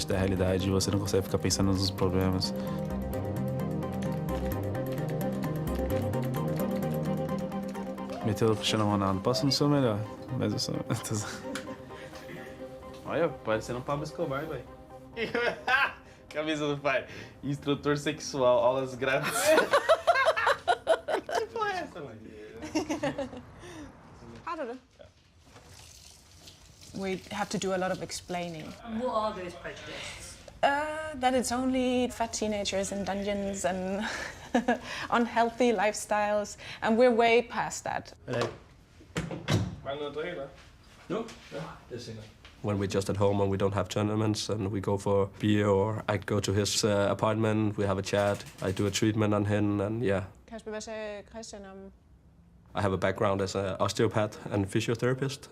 acho da realidade, você não consegue ficar pensando nos problemas. Meteu o Cristiano Ronaldo. Posso não ser o melhor, mas eu sou... Olha, parecendo um Pablo Escobar, velho. Camisa do pai. Instrutor sexual, aulas grátis. Que porra é essa, mano? I don't know. We have to do a lot of explaining. What are those prejudices? That it's only fat teenagers in dungeons and unhealthy lifestyles, and we're way past that. No. When we're just at home and we don't have tournaments and we go for beer, or I go to his apartment, we have a chat, I do a treatment on him, and yeah. Kasper, hvad sagde Christian om? I have a background as an osteopath and physiotherapist.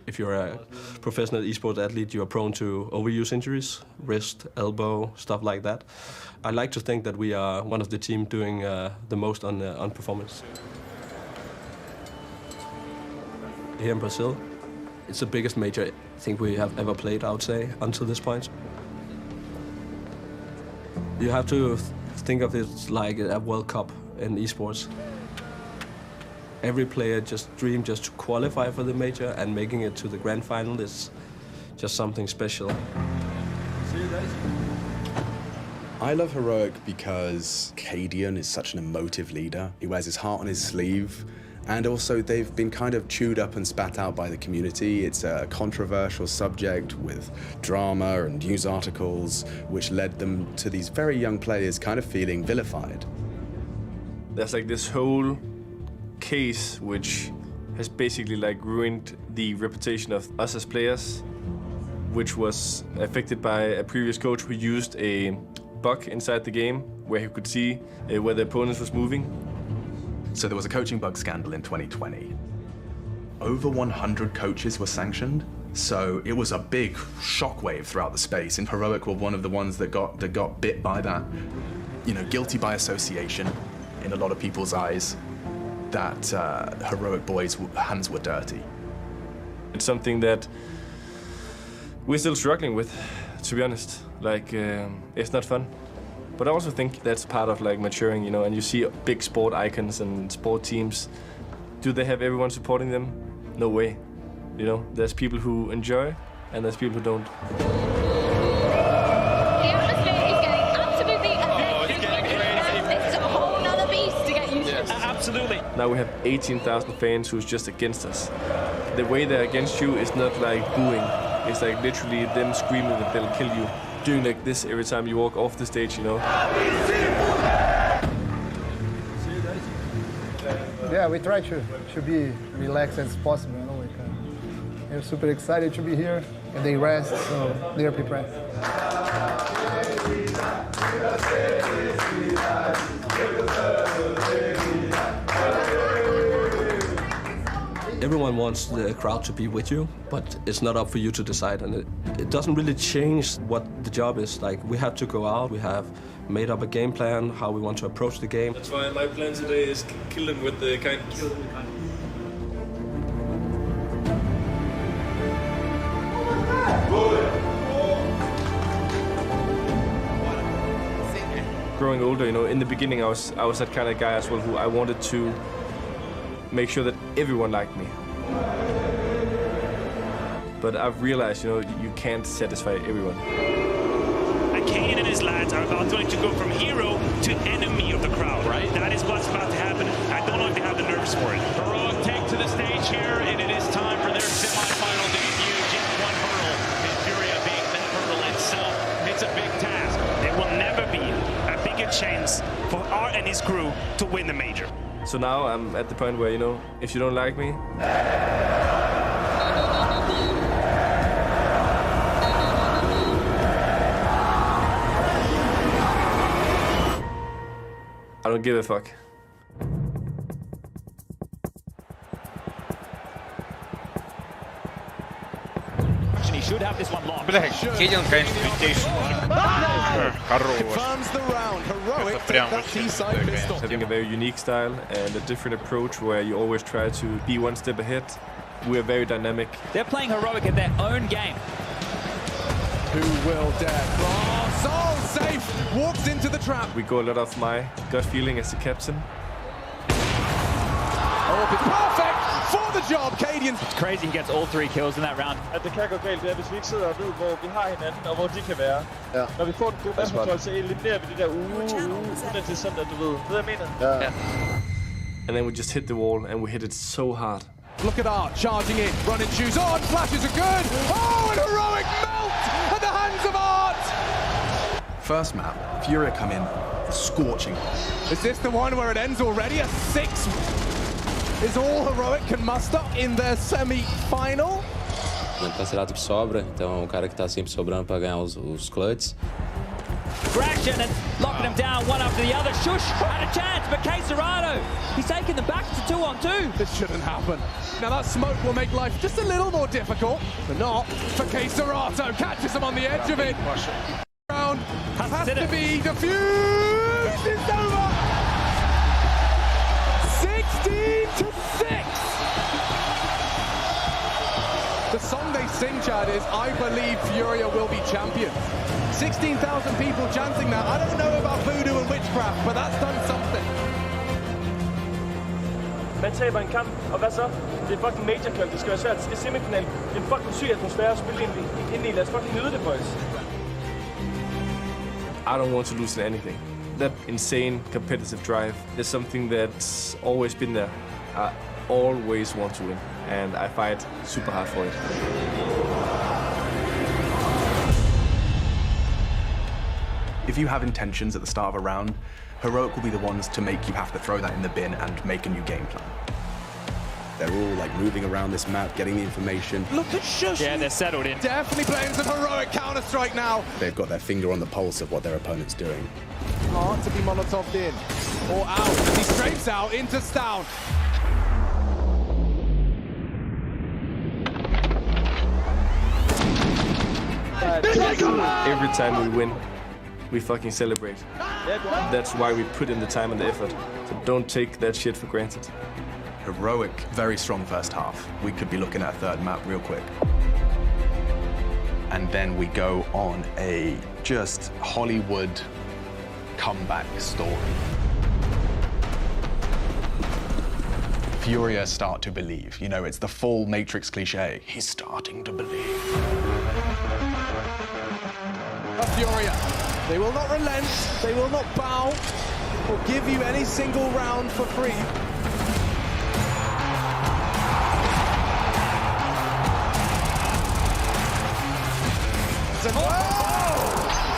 If you're a professional esports athlete, you are prone to overuse injuries, wrist, elbow, stuff like that. I like to think that we are one of the team doing the most on performance. Here in Brazil, it's the biggest major I think we have ever played, I would say, until this point. You have to think of it like a World Cup in esports. Every player just dreams just to qualify for the major, and making it to the grand final is just something special. I love Heroic because Cadian is such an emotive leader. He wears his heart on his sleeve. And also, they've been kind of chewed up and spat out by the community. It's a controversial subject with drama and news articles, which led them to these very young players kind of feeling vilified. There's like this whole case which has basically like ruined the reputation of us as players, which was affected by a previous coach who used a bug inside the game where he could see where the opponents was moving. So there was a coaching bug scandal in 2020. Over 100 coaches were sanctioned. So it was a big shockwave throughout the space, and Heroic were one of the ones that got bit by that. You know, guilty by association in a lot of people's eyes, that Heroic boys' hands were dirty. It's something that we're still struggling with, to be honest. Like, it's not fun. But I also think that's part of like maturing, you know, and you see big sport icons and sport teams. Do they have everyone supporting them? No way. You know, there's people who enjoy and there's people who don't. The atmosphere is getting absolutely amazing. This is a whole nother beast to get used to. Absolutely. Now we have 18,000 fans who's just against us. The way they're against you is not like booing. It's like literally them screaming that they'll kill you. Doing like this every time you walk off the stage, you know? Yeah, we try to be relaxed as possible, you know, like, they're super excited to be here, and they rest, so they're prepared. Everyone wants the crowd to be with you, but it's not up for you to decide, and it doesn't really change what the job is. Like, we have to go out, we have made up a game plan, how we want to approach the game. That's why my plan today is kill them with the kindness. Growing older, you know, in the beginning I was that kind of guy as well, who I wanted to make sure that everyone liked me. But I've realized, you know, you can't satisfy everyone. And Kane and his lads are about going to go from hero to enemy of the crowd. Right. That is what's about to happen. I don't know if they have the nerves for it. Heroic take to the stage here, and it is time for their semi-final debut. Just one hurdle. Furia being that hurdle itself. It's a big task. There will never be a bigger chance for Art and his crew to win the major. So now I'm at the point where, you know, if you don't like me, I don't give a fuck. He should have this one long. Бля, Кедин, конечно, витейший мужик. Хорош. Это прям вообще. Having a very unique style and a different approach where you always try to be one step ahead. We are very dynamic. They're playing Heroic at their own game. Who will dare cross? Oh, safe! Walks into the trap. We go a lot of my gut feeling as the captain. Oh, it's perfect for the job, Cadian. It's crazy he gets all 3 kills in that round. At det kan gå galt, det er, hvis vi ikke sidder og ved, hvor vi har hinanden, og hvor de kan være. Ja. Når vi får en god map-kontrol, så eliminerer vi det der uden til sådan, at du ved. Ved jeg mener? Yeah. And then we just hit the wall, and we hit it so hard. Look at Art charging in, running shoes on, flashes are good. Oh, an heroic melt at the hands of Art. First map, Furia come in, scorching. Is this the one where it ends already? A 6 is all Heroic can muster in their semi-final. Ele tá selado que sobra, então é um cara que tá sempre sobrando para ganhar os clutches. Fraction and locking him down one after the other. Shush had a chance, but Caserado, he's taking them back to 2-on-2. This shouldn't happen. Now that smoke will make life just a little more difficult, but not for Caserado. Catches him on the edge of it. Round has to be defused. It's over. 16-6. The song they sing, Chad, is I Believe Furia Will Be Champions. 16,000 people chanting that. I don't know about voodoo and witchcraft, but that's done something. Man taber en kamp, og hvad så? Det er fucking major camp, det skal være svært. Det er semifinal. Det er en fucking syg atmosfære at spille ind i. Lad os fucking nyde det, boys. I don't want to lose in anything. That insane competitive drive is something that's always been there. I always want to win, and I fight super hard for it. If you have intentions at the start of a round, Heroic will be the ones to make you have to throw that in the bin and make a new game plan. They're all like moving around this map, getting the information. Look at Shush! Yeah, they're settled in. Definitely playing some Heroic Counter-Strike now. They've got their finger on the pulse of what their opponent's doing. Hard to be Molotov'd in. Or out, as he strafes out into Stout. Every time we win, we fucking celebrate. That's why we put in the time and the effort. So don't take that shit for granted. Heroic, very strong first half. We could be looking at a third map real quick. And then we go on a just Hollywood comeback story. Furia start to believe. You know, it's the full Matrix cliche. He's starting to believe. Furia, they will not relent, they will not bow, or give you any single round for free. Oh!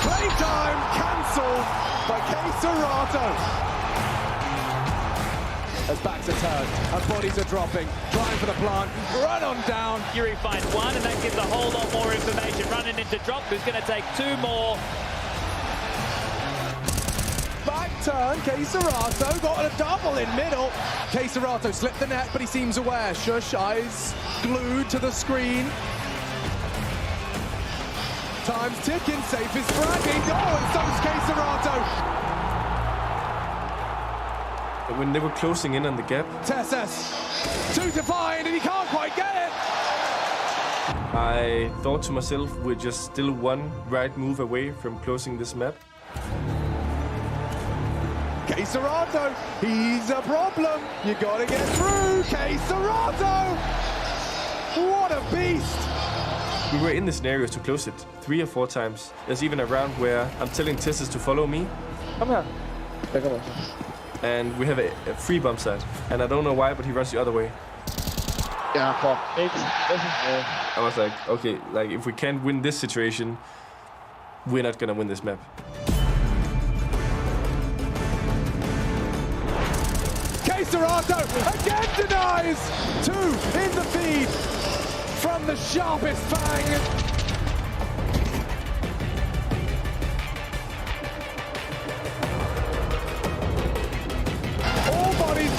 Playtime cancelled by Caserado. As backs are turned and bodies are dropping, trying for the plant, run on down. Fury finds one, and that gives a whole lot more information. Running into drop, who's going to take 2 more. Back turn, Caserado got a double in middle. Caserado slipped the net, but he seems aware. Shush, eyes glued to the screen. Time's ticking, safe is fragging. Oh, and so is Caserado. When they were closing in on the gap, Tessus, 2 to find, and he can't quite get it. I thought to myself, we're just still one right move away from closing this map. Caserado, he's a problem. You gotta get through, Caserado. What a beast. We were in the scenarios to close it 3 or 4 times. There's even a round where I'm telling Tessus to follow me. Come here. Come on. And we have a free bump side. And I don't know why, but he runs the other way. Yeah, fuck. I was like, okay, like if we can't win this situation, we're not gonna win this map. Caserado again denies! 2 in the feed from the sharpest fang.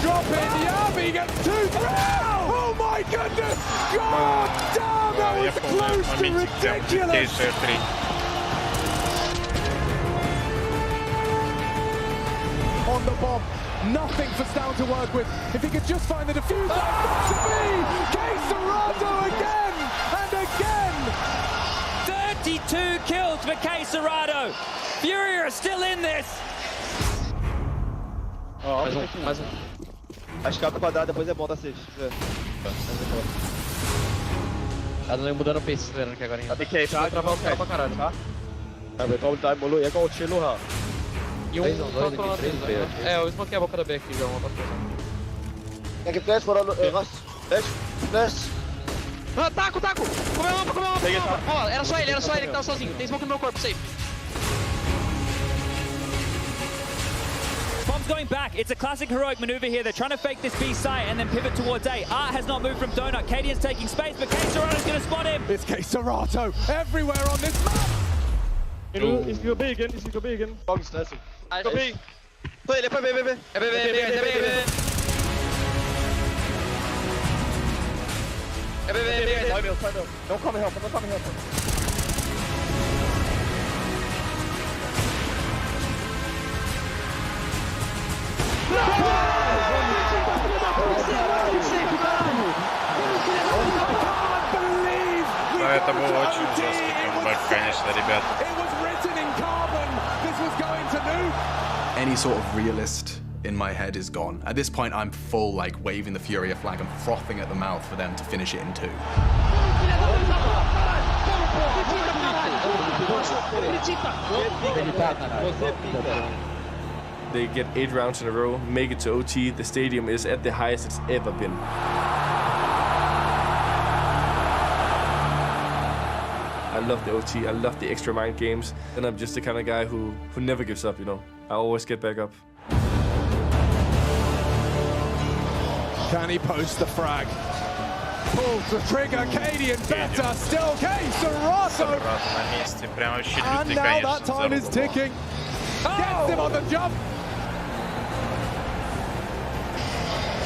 Dropping, Yabi gets 2, 3! Oh my goodness! God damn, that was close to ridiculous! On the bomb, nothing for Stout to work with. If he could just find the diffuser, got to be! Caserado again and again! 32 Csgo. Fury are still in this. Ó, mais um. Acho que a quadrada depois é bom da safe. Tá mudando o pace, esperando que agora Tem que vai travar o cara pra caralho, tá? Vai tomar o time, molo. E agora o Chilo, ha. E um controlando B. É, eu desbloqueei a boca da B aqui, já uma passagem. Tem que flash, fora flash. Ah, taco! Comeu uma lampa! Ó, era só ele que tava sozinho. Tem smoke no meu corpo, safe. Bomb's going back. It's a classic heroic maneuver here. They're trying to fake this B site and then pivot towards A. Art has not moved from Donut. Cadian's taking space, but Csgo's going to spot him. It's Csgo everywhere on this map. He skal gå B igen. Fucking stressing. Gå B. På ele, på B. É B. Não come help. Да, это был очень жесткий камбэк, конечно, ребята. Any sort of realist in my head is gone. At this point, I'm full, like, waving the Furia flag and frothing at the mouth for them to finish it in 2. They get 8 rounds in a row, make it to OT. The stadium is at the highest it's ever been. I love the OT, I love the extra mind games, and I'm just the kind of guy who never gives up, you know. I always get back up. Can he post the frag? Pulls the trigger, Cadian better, still Csgo! And now that time is ticking. Gets him on the jump.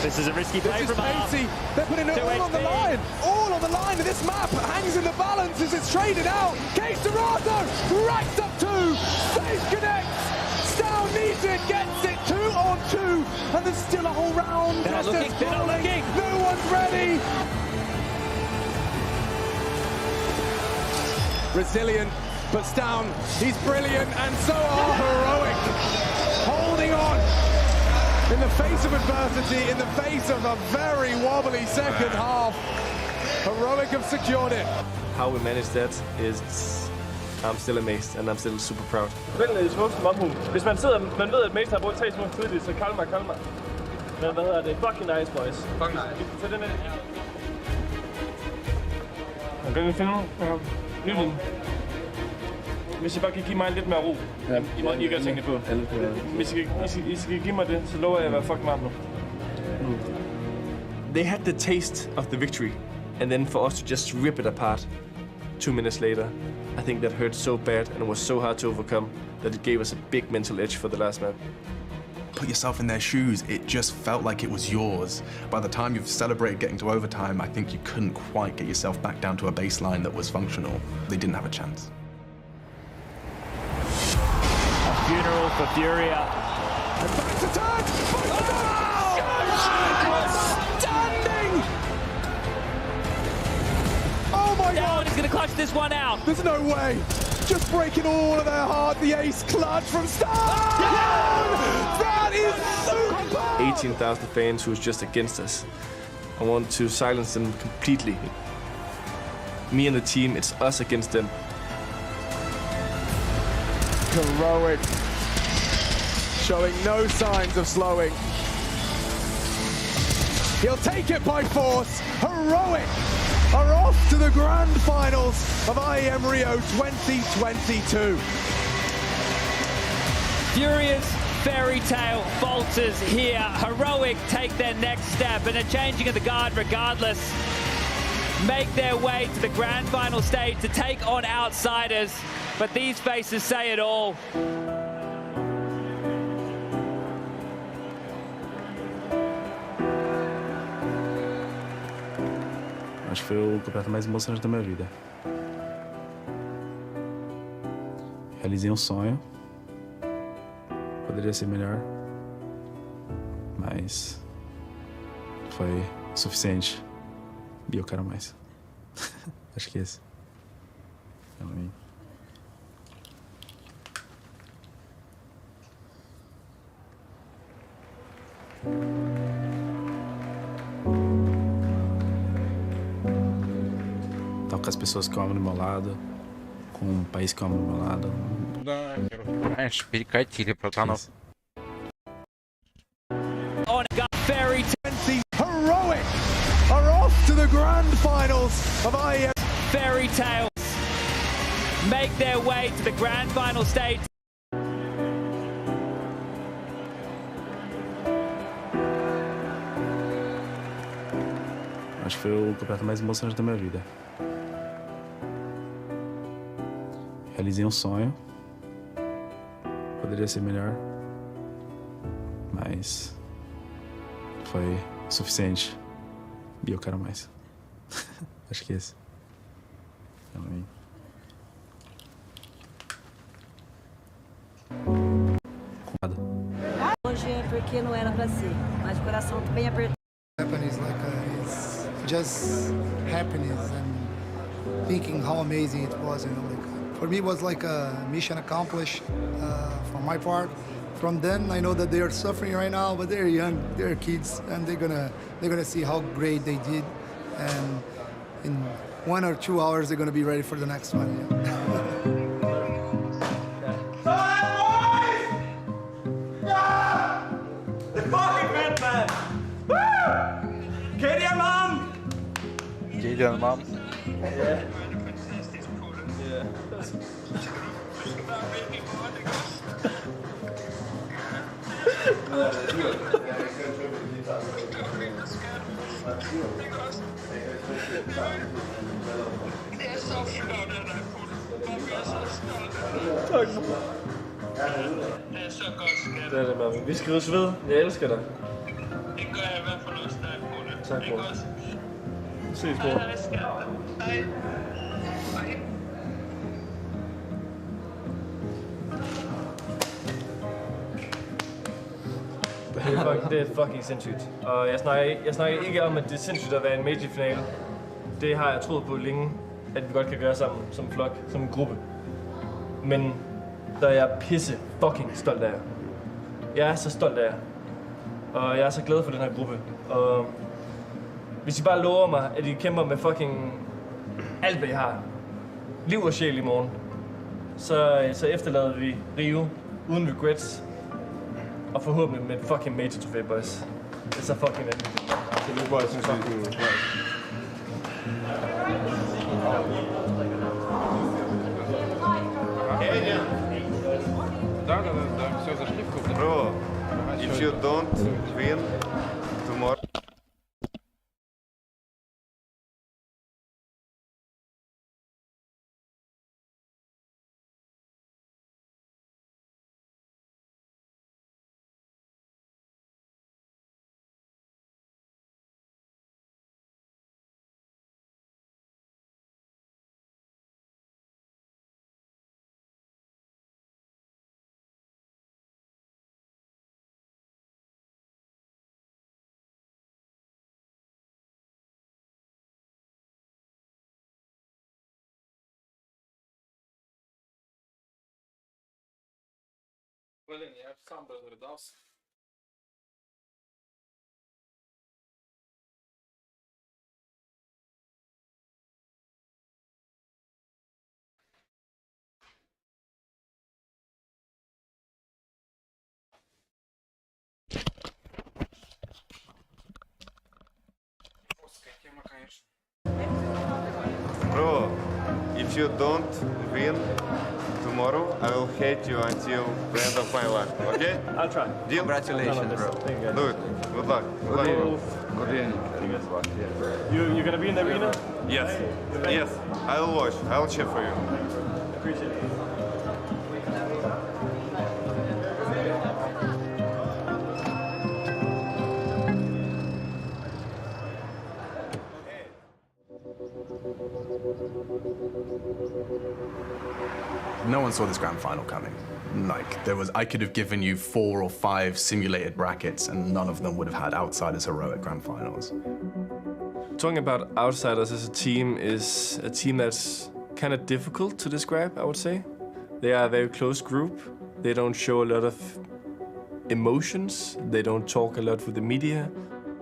This is a risky play from Art. They're putting it all on the line. All on the line, and this map hangs in the balance as it's traded out. Csgo racks up 2. Safe connects. Down needed, gets it 2 on 2. And there's still a whole round. They're not looking. No one's ready. Resilient, puts down. He's brilliant, and so are Heroic. Holding on. In the face of adversity, in the face of a very wobbly second half, Heroic have secured it. How we managed that is, I'm still amazed, and I'm still super proud. Vælg smukt som omhu. Hvis man ved, at Mace har brugt 3 smukt tidligt, så kald mig. Men hvad hedder det? Fucking nice, boys. Fucking nice. Vi skal tage den her. Kan vi finde lyden? Hvis I bare kan give mig lidt mere ro. Ja. I må ikke gøre tingene på. Hvis I skal give mig det, så lover jeg at være fucking meget nu. They had the taste of the victory, and then for us to just rip it apart 2 minutes later, I think that hurt so bad and was so hard to overcome that it gave us a big mental edge for the last map. Put yourself in their shoes, it just felt like it was yours. By the time you've celebrated getting to overtime, I think you couldn't quite get yourself back down to a baseline that was functional. They didn't have a chance. A funeral for Furia. And back to turn! Standing! Oh my God! He's going to clutch this one out. There's no way. Just breaking all of their heart. The ace clutch from start. That is super. 18,000 fans who's just against us. I want to silence them completely. Me and the team, it's us against them. Heroic. Showing no signs of slowing. He'll take it by force. Heroic are off to the grand finals of IEM Rio 2022. Furia's fairy tale falters here. Heroic take their next step and a changing of the guard regardless. Make their way to the grand final stage to take on outsiders. But these faces say it all. Acho que foi o campeonato mais emocionante da minha vida. Realizei um sonho. Poderia ser melhor, mas foi suficiente. E eu quero mais. Acho que é esse. com as pessoas que eu amo do meu lado, com o país que eu amo do meu lado. Very heroic are off to the grand finals of IEM. Fairy tales make their way to the grand final stage. Acho que foi o campeonato mais emocionante da minha vida. Realizei um sonho. Poderia ser melhor, mas foi suficiente. E eu quero mais. Acho que é esse. Amém. Hoje é porque não era pra ser, mas o coração tá bem apertado. Happiness, like it's just happiness and thinking how amazing it was. You know, like for me, it was like a mission accomplished from my part. From them, I know that they are suffering right now, but they're young, they're kids, and they're gonna see how great they did, and in 1 or 2 hours they're gonna be ready for the next one. Yeah. The fucking Batman! Woo! Katie and Mom! Katie and Mom? Yeah. Yeah. Tak. Det er det, mami. Vi skrives ved. Jeg elsker dig. Det gør jeg i hvert fald også, der er på det. Tak, bror. Ses, bror. Hej. Det er fucking sindssygt. Og jeg snakker ikke om, at det er sindssygt at være en major-finale. Det har jeg troet på længe, at vi godt kan gøre sammen som en flok, som en gruppe. Men der er jeg pisse fucking stolt af jer. Jeg er så stolt af jer. Og jeg er så glad for den her gruppe. Og hvis I bare lover mig, at I kæmper med fucking alt, hvad I har, liv og sjæl i morgen, så efterlader vi Rio uden regrets. Og forhåbentlig med et fucking major trofæ, boys. Det er så fucking endelig. Det er boys, som fucking boys. Bro, if you don't win tomorrow... Блин, я сам бы разрыдался. Тема, конечно. Bro, if you don't win tomorrow, I will hate you until the end of my life, okay? I'll try. Deal? Congratulations, bro. Do it. Good luck. Good luck. Good evening. You're gonna be in the arena? Yes. Yes. I will watch. I will cheer for you. Appreciate it. No one saw this grand final coming. Like, I could have given you 4 or 5 simulated brackets and none of them would have had Outsiders heroic grand finals. Talking about Outsiders as a team is a team that's kind of difficult to describe, I would say. They are a very close group. They don't show a lot of emotions. They don't talk a lot with the media.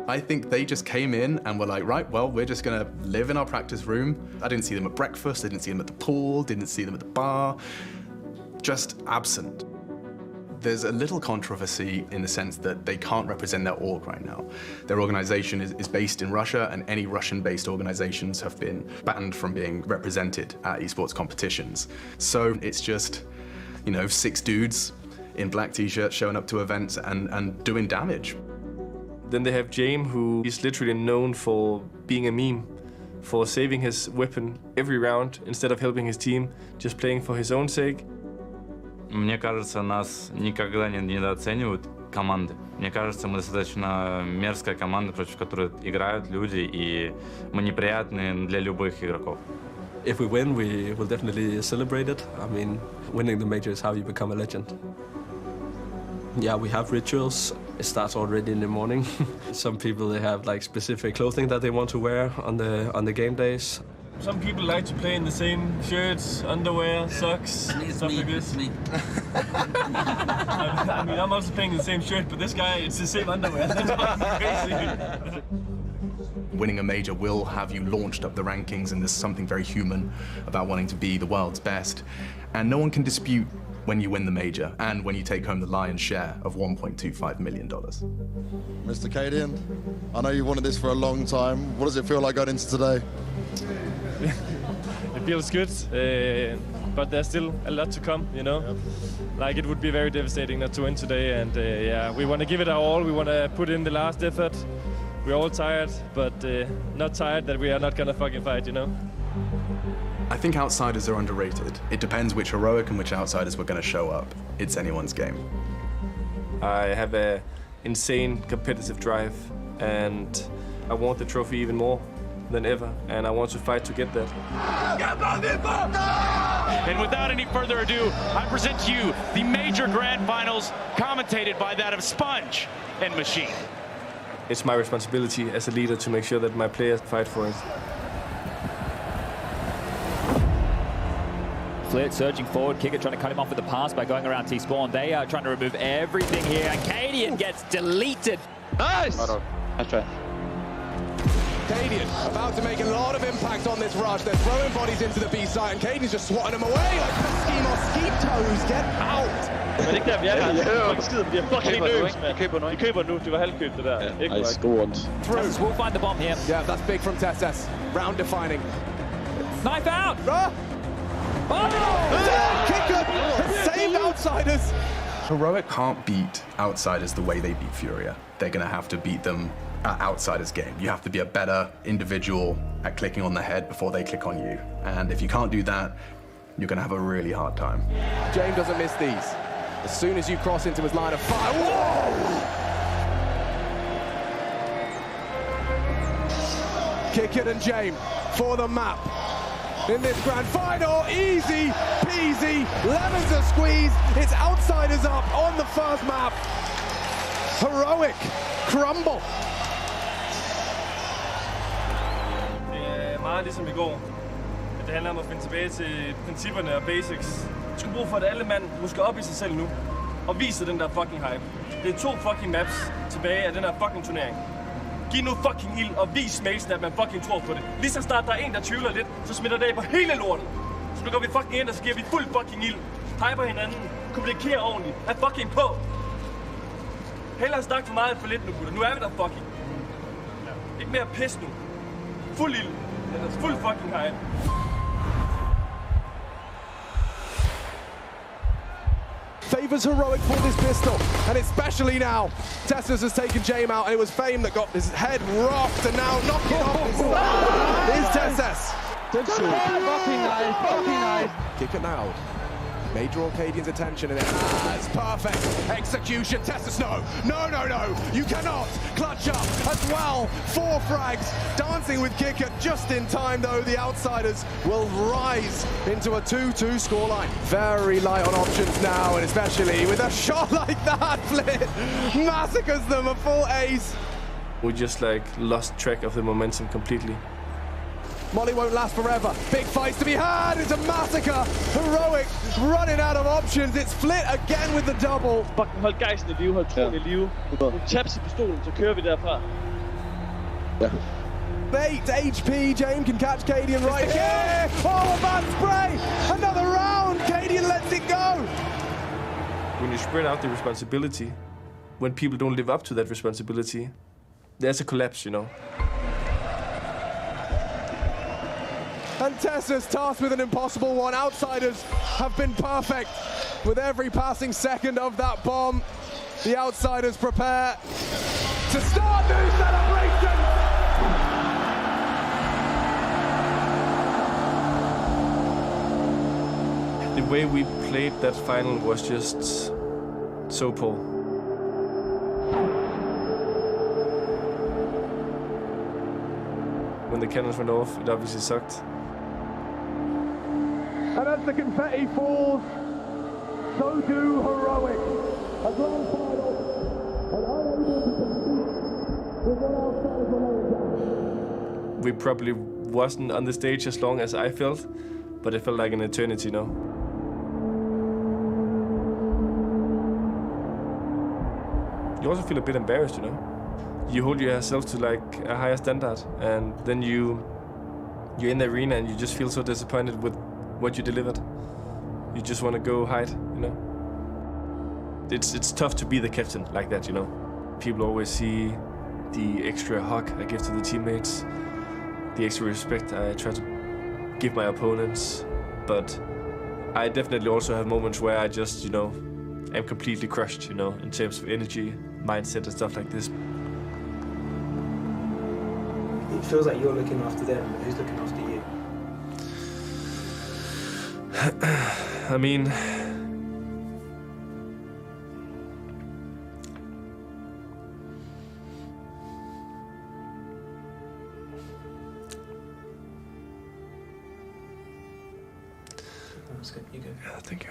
I think they just came in and were like, right, well, we're just gonna live in our practice room. I didn't see them at breakfast, I didn't see them at the pool, didn't see them at the bar, just absent. There's a little controversy in the sense that they can't represent their org right now. Their organization is based in Russia, and any Russian-based organizations have been banned from being represented at esports competitions. So it's just, you know, 6 dudes in black t-shirts showing up to events and doing damage. Then they have James, who is literally known for being a meme, for saving his weapon every round instead of helping his team, just playing for his own sake. Мне кажется, нас никогда не недооценивают команды. Мне кажется, мы достаточно мерзкая команда, против которой играют люди, и мы неприятны для любых игроков. If we win, we will definitely celebrate it. I mean, winning the major is how you become a legend. Yeah, we have rituals. It starts already in the morning. Some people, they have like specific clothing that they want to wear on the game days. Some people like to play in the same shirts, underwear, socks, stuff like this. Me. I mean, I'm also playing in the same shirt, but this guy, it's the same underwear. That's crazy. Winning a major will have you launched up the rankings, and there's something very human about wanting to be the world's best. And no one can dispute when you win the major and when you take home the lion's share of $1.25 million. Mr. Cadian, I know you've wanted this for a long time. What does it feel like going into today? It feels good, but there's still a lot to come, you know? Yep. Like, it would be very devastating not to win today, and yeah, we want to give it our all. We want to put in the last effort. We're all tired, but not tired that we are not gonna fucking fight, you know? I think outsiders are underrated. It depends which heroic and which outsiders were going to show up. It's anyone's game. I have an insane competitive drive, and I want the trophy even more than ever, and I want to fight to get that. And without any further ado, I present to you the major grand finals, commentated by that of Sponge and Machine. It's my responsibility as a leader to make sure that my players fight for it. Flirt surging forward, Kicker trying to cut him off with the pass by going around T-Spawn. They are trying to remove everything here, and Cadian gets deleted. Nice! Nice try. Cadian about to make a lot of impact on this rush. They're throwing bodies into the B side, and Cadian's just swatting them away like pesky mosquitoes. Get out! Men ikke der, vi er her. Folk skider, de er fucking nervøs, man. De køber nu. Det var halvkøb, det der. I scored. Tessus will find the bomb here. Yeah, that's big from Tessus. Round defining. Knife out! Kicker has saved outsiders. Heroic can't beat outsiders the way they beat Furia. They're going to have to beat them at outsiders' game. You have to be a better individual at clicking on the head before they click on you. And if you can't do that, you're going to have a really hard time. James doesn't miss these. As soon as you cross into his line of fire, whoa! Kicker and James for the map. In this grand final, easy peasy, lemons are squeezed. It's outsiders up on the first map. Heroic crumble. Det er meget ligesom i går. Det handler om at finde tilbage til principperne og basics. Du skal bruge for, at alle mand husker op i sig selv nu og viser den der fucking hype. Det er 2 fucking maps tilbage af den her fucking turnering. Giv nu fucking ild og vis Mason, at man fucking tror på det. Lige så snart der er en, der tvivler lidt, så smitter det af på hele lortet. Så nu går vi fucking ind, og så giver vi fuld fucking ild. Hyper hinanden, kommunikerer ordentligt, er fucking på. Hellere snak for meget for lidt nu, gutter. Nu er vi der fucking. Ikke mere pis nu. Fuld ild. Fuld fucking hype. Favors Heroic for this pistol, and especially now. Tessus has taken James out, and it was Fame that got his head rocked, and now knocking off his is Tessus. Fucking nice, fucking nice. Kick it now. May draw Cadian's attention, and it's perfect execution. Tessus, no, you cannot clutch up as well. 4 frags, dancing with Kicker just in time, though. The outsiders will rise into a 2-2 scoreline. Very light on options now, and especially with a shot like that, Flit massacres them, a full ace. We just like lost track of the momentum completely. Molly won't last forever. Big fights to be had. It's a massacre. Heroic running out of options. It's Flit again with the double. Fucking hold gejsten i live, hold troen i live. Nogle taps i pistolen, så kører vi derfra. Yeah. 8 HP, Jane can catch Cadian right here. Oh, a bad spray! Another round, Cadian lets it go! When you spread out the responsibility, when people don't live up to that responsibility, there's a collapse, you know. And Tessa's tasked with an impossible one. Outsiders have been perfect with every passing second of that bomb. The outsiders prepare to start new celebrations. The way we played that final was just so poor. When the cannons went off, it obviously sucked. And as the confetti falls, so do heroic. A grand final, and unable to compete with what outsiders were laying down. We probably wasn't on the stage as long as I felt, but it felt like an eternity, you know. You also feel a bit embarrassed, you know. You hold yourself to like a higher standard, and then you're in the arena and you just feel so disappointed with what you delivered. You just want to go hide, you know. It's tough to be the captain like that, you know. People always see the extra hug I give to the teammates, the extra respect I try to give my opponents, but I definitely also have moments where I just, you know, am completely crushed, you know, in terms of energy, mindset and stuff like this. It feels like you're looking after them, but who's looking after you? I mean, That's good. You go. yeah, thank you.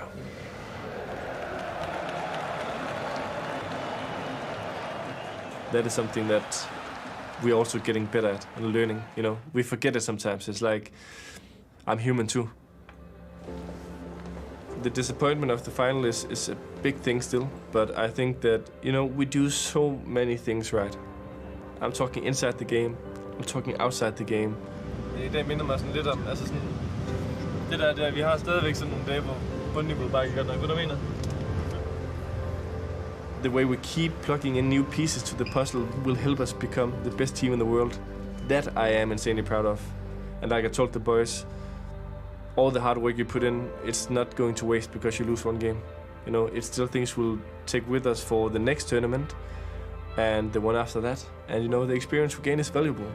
That is something that we're also getting better at and learning, you know. We forget it sometimes. It's like, I'm human too. The disappointment of the final is a big thing still, but I think that, you know, we do so many things right. I'm talking inside the game, I'm talking outside the game. I dag minder mig sådan lidt om, altså sådan, det der, vi har stadigvæk sådan nogle dage, hvor bundniveauet bare ikke godt nok, hvad du mener? The way we keep plugging in new pieces to the puzzle will help us become the best team in the world. That I am insanely proud of. And like I told the boys, all the hard work you put in, it's not going to waste because you lose one game. You know, it's still things we'll take with us for the next tournament and the one after that. And you know, the experience we gain is valuable.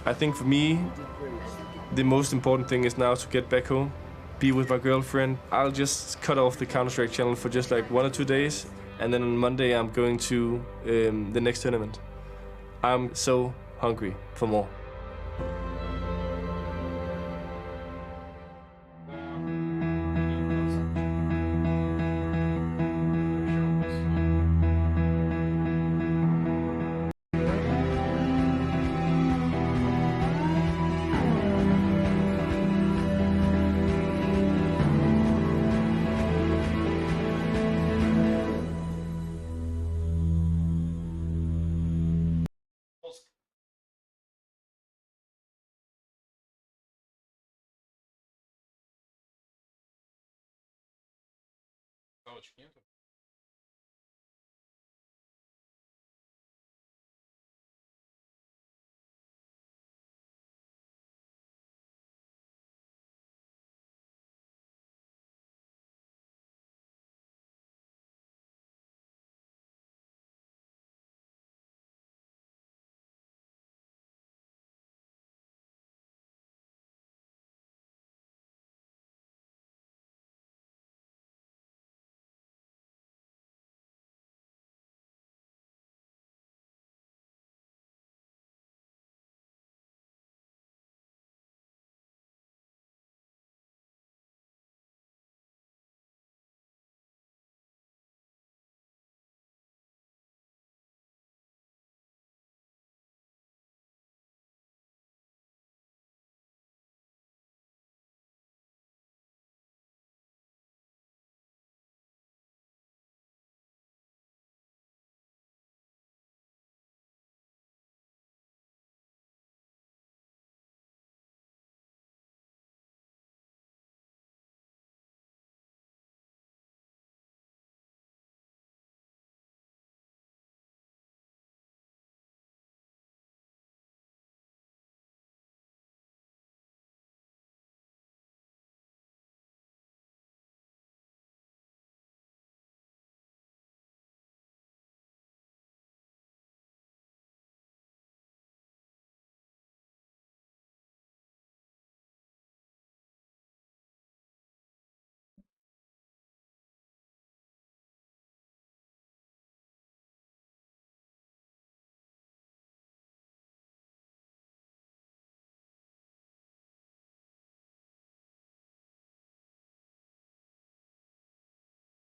I think for me, the most important thing is now to get back home, be with my girlfriend. I'll just cut off the Counter-Strike channel for just like 1 or 2 days. And then on Monday, I'm going to the next tournament. I'm so hungry for more. Галочек нету?